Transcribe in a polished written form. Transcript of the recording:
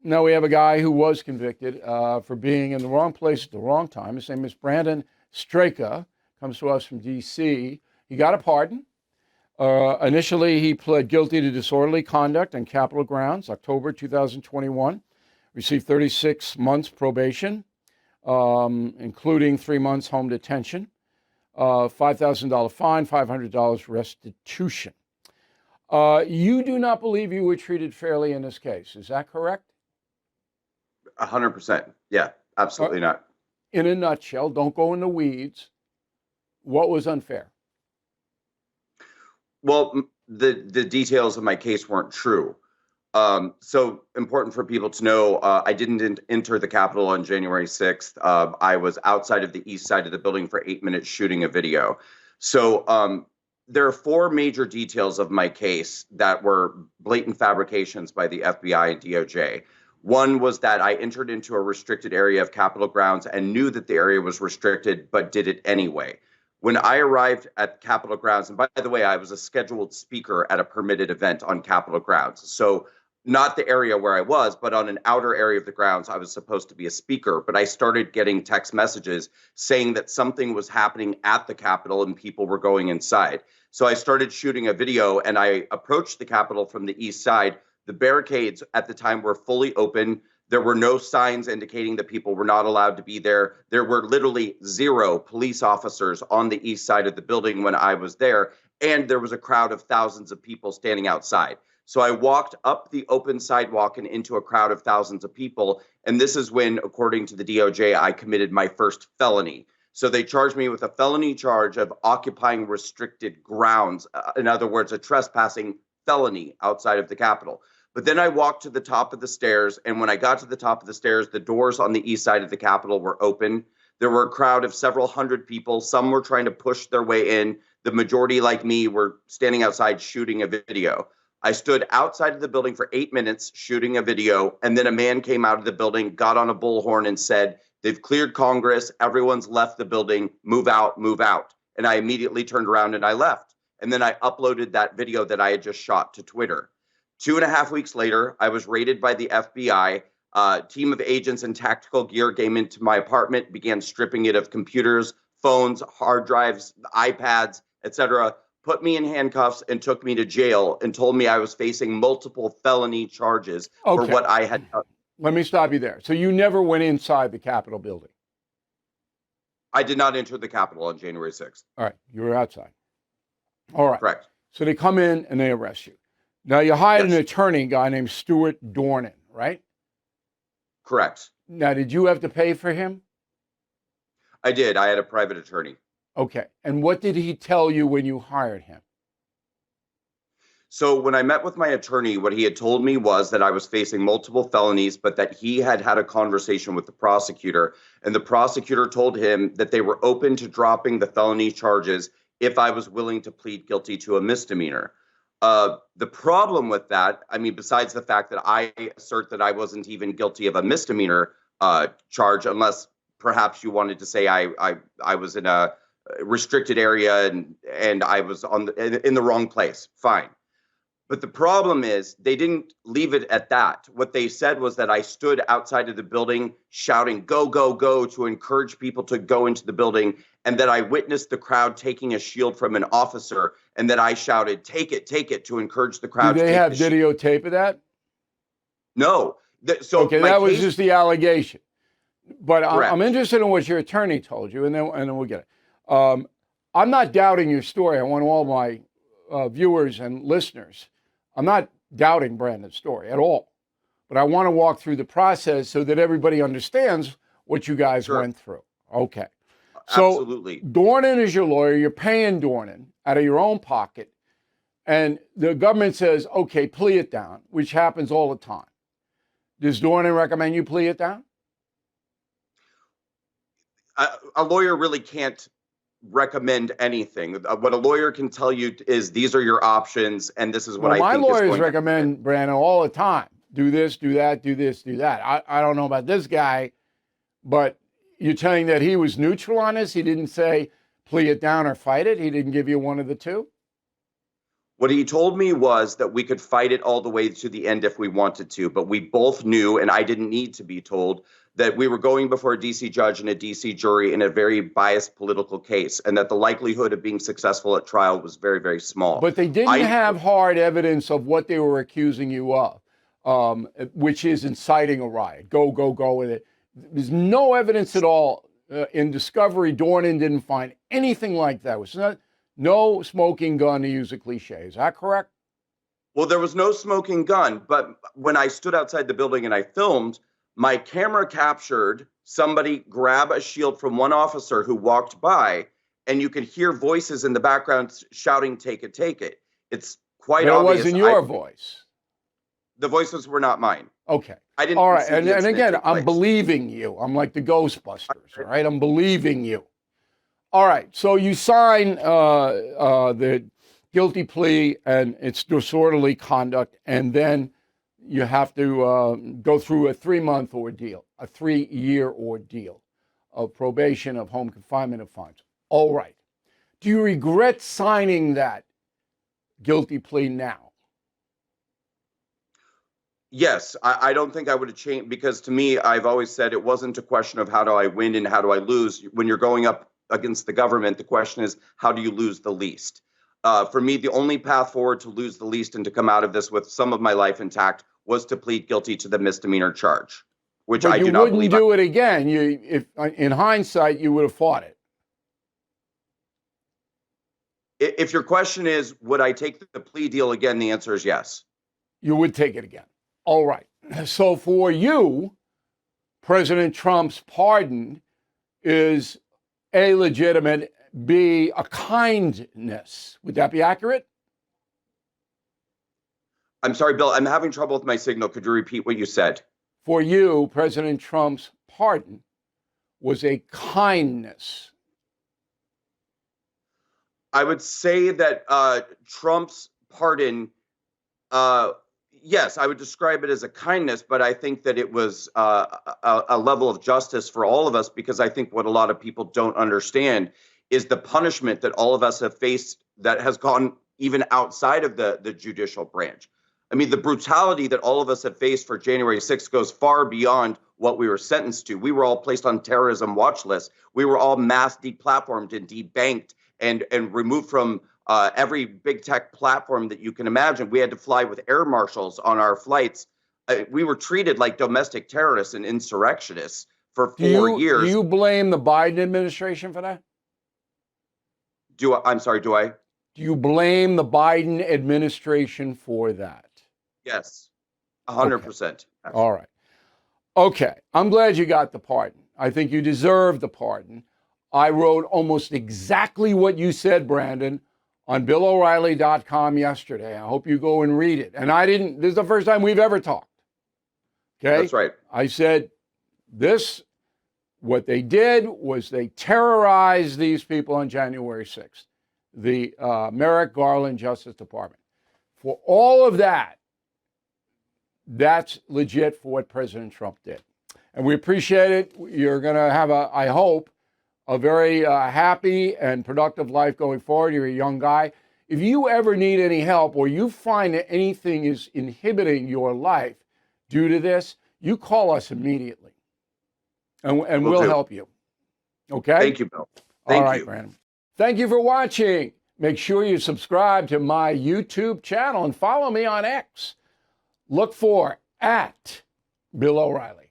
Now we have a guy who was convicted for being in the wrong place at the wrong time. His name is Brandon Straka, comes to us from D.C. He got a pardon. Initially, he pled guilty to disorderly conduct on capital grounds, October 2021, received 36 months probation, including 3 months home detention, $5,000 fine, $500 restitution. You do not believe you were treated fairly in this case. Is that correct? 100%. Yeah, absolutely not. In a nutshell, don't go in the weeds. What was unfair? Well, the details of my case weren't true. So important for people to know, I didn't enter the Capitol on January 6th. I was outside of the east side of the building for 8 minutes shooting a video. So there are four major details of my case that were blatant fabrications by the FBI and DOJ. One was that I entered into a restricted area of Capitol grounds and knew that the area was restricted, but did it anyway. When I arrived at Capitol grounds, and by the way, I was a scheduled speaker at a permitted event on Capitol grounds. So not the area where I was, but on an outer area of the grounds, I was supposed to be a speaker. But I started getting text messages saying that something was happening at the Capitol and people were going inside. So I started shooting a video and I approached the Capitol from the east side. The barricades at the time were fully open. There were no signs indicating that people were not allowed to be there. There were literally 0 police officers on the east side of the building when I was there. And there was a crowd of thousands of people standing outside. So I walked up the open sidewalk and into a crowd of thousands of people. And this is when, according to the DOJ, I committed my first felony. So they charged me with a felony charge of occupying restricted grounds. In other words, a trespassing felony outside of the Capitol. But then I walked to the top of the stairs, and when I got to the top of the stairs, the doors on the east side of the Capitol were open. There were a crowd of several hundred people. Some were trying to push their way in. The majority, like me, were standing outside shooting a video. I stood outside of the building for 8 minutes shooting a video, and then a man came out of the building, got on a bullhorn, and said, "They've cleared Congress. Everyone's left the building. Move out, move out." And I immediately turned around and I left. And then I uploaded that video that I had just shot to Twitter. 2.5 weeks later, I was raided by the FBI. A team of agents in tactical gear came into my apartment, began stripping it of computers, phones, hard drives, iPads, etc., put me in handcuffs and took me to jail and told me I was facing multiple felony charges for what I had done. Let me stop you there. So you never went inside the Capitol building? I did not enter the Capitol on January 6th. All right. You were outside. All right. Correct. So they come in and they arrest you. Now, you hired Yes. an attorney, guy named Stuart Dornan, right? Correct. Now, did you have to pay for him? I did. I had a private attorney. Okay. And what did he tell you when you hired him? So when I met with my attorney, what he had told me was that I was facing multiple felonies, but that he had had a conversation with the prosecutor, and the prosecutor told him that they were open to dropping the felony charges if I was willing to plead guilty to a misdemeanor. The problem with that, I mean, besides the fact that I assert that I wasn't even guilty of a misdemeanor charge, unless perhaps you wanted to say I was in a restricted area and I was in the wrong place, fine. But the problem is they didn't leave it at that. What they said was that I stood outside of the building shouting, "Go, go, go," to encourage people to go into the building, and that I witnessed the crowd taking a shield from an officer, and that I shouted, take it," to encourage the crowd. Do they have videotape of that? No. Okay, that was just the allegation. But I'm interested in what your attorney told you, and then we'll get it. I'm not doubting your story. I want all my viewers and listeners. I'm not doubting Brandon's story at all, but I want to walk through the process so that everybody understands what you guys went through. Okay. So absolutely. Dornan is your lawyer. You're paying Dornan out of your own pocket. And the government says, okay, plea it down, which happens all the time. Does Dornan recommend you plea it down? A lawyer really can't recommend anything. What a lawyer can tell you is these are your options, and this is what I think is going to happen. My lawyers recommend, Brandon, all the time. Do this, do that, do this, do that. I don't know about this guy, but you're telling that he was neutral on this? He didn't say plea it down or fight it? He didn't give you one of the two? What he told me was that we could fight it all the way to the end if we wanted to, but we both knew, and I didn't need to be told, that we were going before a DC judge and a DC jury in a very biased political case, and that the likelihood of being successful at trial was very, very small. But they didn't have hard evidence of what they were accusing you of, which is inciting a riot. Go with it. There's no evidence at all in discovery. Dornan didn't find anything like that. It was no smoking gun, to use a cliche. Is that correct? Well, there was no smoking gun, but when I stood outside the building and I filmed, my camera captured somebody grab a shield from one officer who walked by, and you could hear voices in the background shouting, "Take it, take it." It's quite obvious. It wasn't your voice. The voices were not mine. Okay. I didn't. All right. And again, I'm believing you. I'm like the Ghostbusters. All right. I'm believing you. All right. So you sign the guilty plea and it's disorderly conduct, and then you have to go through a 3-month ordeal, a 3-year ordeal of probation, of home confinement, of fines. All right. Do you regret signing that guilty plea now? Yes, I don't think I would have changed, because to me, I've always said it wasn't a question of how do I win and how do I lose. When you're going up against the government, the question is, how do you lose the least? For me, the only path forward to lose the least and to come out of this with some of my life intact was to plead guilty to the misdemeanor charge, which I do not believe. You wouldn't do it again. If in hindsight, you would have fought it. If your question is, would I take the plea deal again? The answer is yes. You would take it again. All right. So for you, President Trump's pardon is A, legitimate, B, a kindness. Would that be accurate? I'm sorry, Bill, I'm having trouble with my signal. Could you repeat what you said? For you, President Trump's pardon was a kindness. I would say that Trump's pardon, yes, I would describe it as a kindness, but I think that it was a level of justice for all of us, because I think what a lot of people don't understand is the punishment that all of us have faced that has gone even outside of the judicial branch. I mean, the brutality that all of us have faced for January 6th goes far beyond what we were sentenced to. We were all placed on terrorism watch lists. We were all mass deplatformed and debanked and removed from every big tech platform that you can imagine. We had to fly with air marshals on our flights. We were treated like domestic terrorists and insurrectionists for 4 years. Do you blame the Biden administration for that? I'm sorry, do I? Do you blame the Biden administration for that? Yes, 100%. Okay. All right. Okay. I'm glad you got the pardon. I think you deserve the pardon. I wrote almost exactly what you said, Brandon, on BillO'Reilly.com yesterday. I hope you go and read it. And this is the first time we've ever talked. Okay? That's right. I said what they did was they terrorized these people on January 6th, the Merrick Garland Justice Department. For all of that, that's legit for what President Trump did. And we appreciate it. You're going to have, I hope, a very happy and productive life going forward. You're a young guy. If you ever need any help, or you find that anything is inhibiting your life due to this, you call us immediately. And we'll help you. Okay? Thank you, Bill. Thank you. All right, Brandon. Thank you for watching. Make sure you subscribe to my YouTube channel and follow me on X. Look for @Bill O'Reilly.